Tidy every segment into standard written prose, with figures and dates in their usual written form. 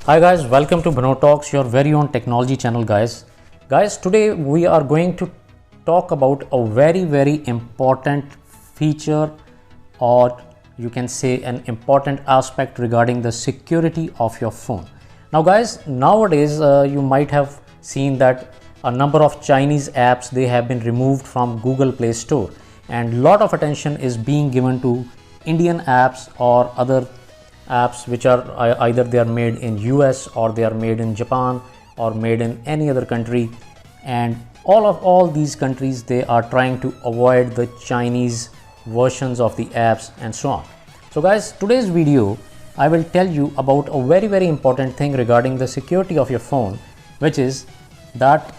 Hi guys, welcome to Bano Talks, your very own technology channel guys. Guys, today we are going to talk about a very important feature, or you can say an important aspect regarding the security of your phone. Now guys, nowadays you might have seen that a number of Chinese apps, they have been removed from Google Play Store, and lot of attention is being given to Indian apps or other apps which are either they are made in US or they are made in Japan or made in any other country, and all these countries, they are trying to avoid the Chinese versions of the apps and so on. So guys, today's video I will tell you about a very important thing regarding the security of your phone, which is that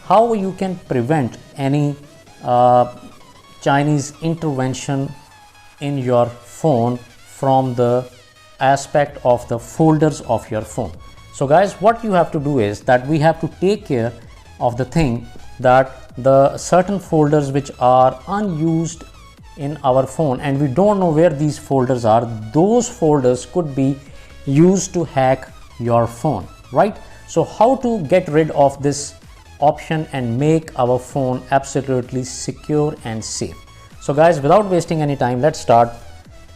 how you can prevent any Chinese intervention in your phone from the aspect of the folders of your phone. So guys, what you have to do is that we have to take care of the thing that the certain folders which are unused in our phone and we don't know where these folders are, those folders could be used to hack your phone, right? So how to get rid of this option and make our phone absolutely secure and safe? So guys, without wasting any time, let's start.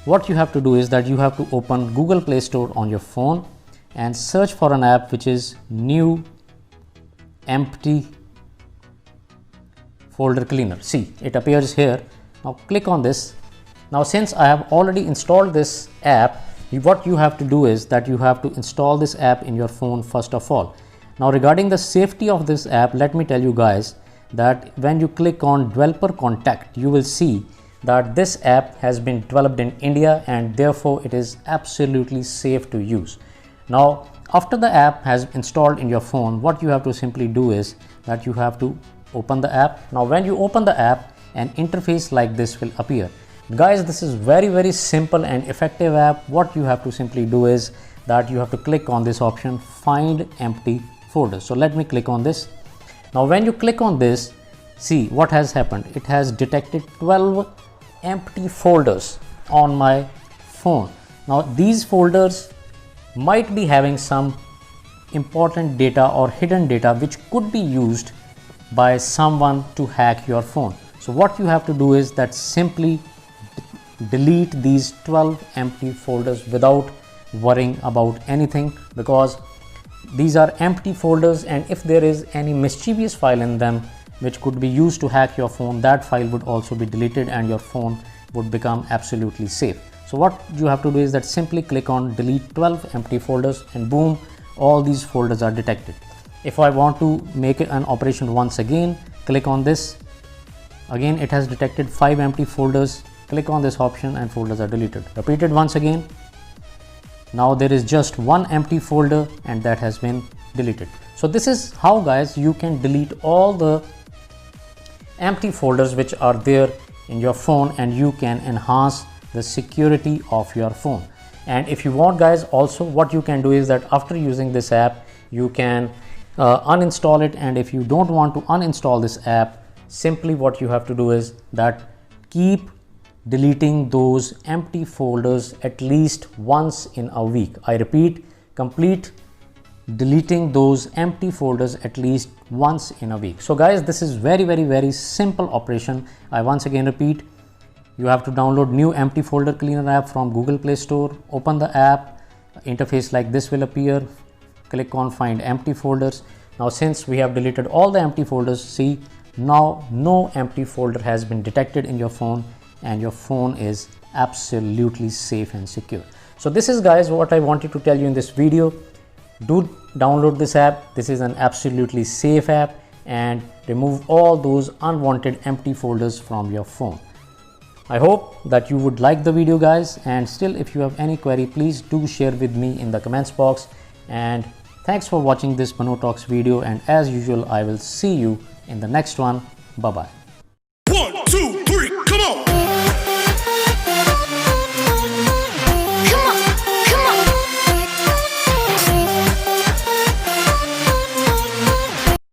What you have to do is that you have to open Google Play Store on your phone and search for an app which is New Empty Folder Cleaner. See, it appears here. Now click on this. Now since I have already installed this app, what you have to do is that you have to install this app in your phone first of all. Now regarding the safety of this app, let me tell you guys that when you click on Developer Contact, you will see that this app has been developed in India and therefore it is absolutely safe to use. Now after the app has installed in your phone, what you have to simply do is that you have to open the app. Now when you open the app, an interface like this will appear. Guys, this is very simple and effective app. What you have to simply do is that you have to click on this option, Find Empty Folders. So let me click on this. Now when you click on this, see what has happened. It has detected 12 empty folders on my phone. Now these folders might be having some important data or hidden data which could be used by someone to hack your phone. So what you have to do is that simply delete these 12 empty folders without worrying about anything, because these are empty folders, and if there is any mischievous file in them which could be used to hack your phone, that file would also be deleted and your phone would become absolutely safe. So what you have to do is that simply click on delete 12 empty folders and boom, all these folders are detected. If I want to make an operation once again, click on this. Again, it has detected 5 empty folders. Click on this option and folders are deleted. Repeat it once again. Now there is just one empty folder and that has been deleted. So this is how guys you can delete all the empty folders which are there in your phone, and you can enhance the security of your phone. And if you want guys, also what you can do is that after using this app, you can uninstall it, and if you don't want to uninstall this app, simply what you have to do is that keep deleting those empty folders at least once in a week. I repeat, complete deleting those empty folders at least once in a week. So guys, this is very simple operation. I once again repeat, you have to download New Empty Folder Cleaner app from Google Play Store. Open the app, interface like this will appear. Click on Find Empty Folders. Now since we have deleted all the empty folders, see, now no empty folder has been detected in your phone and your phone is absolutely safe and secure. So this is guys what I wanted to tell you in this video. Do download this app. This is an absolutely safe app, and remove all those unwanted empty folders from your phone. I hope that you would like the video guys, and still if you have any query, please do share with me in the comments box. And thanks for watching this Bano Talks video, and as usual I will see you in the next one. Bye bye.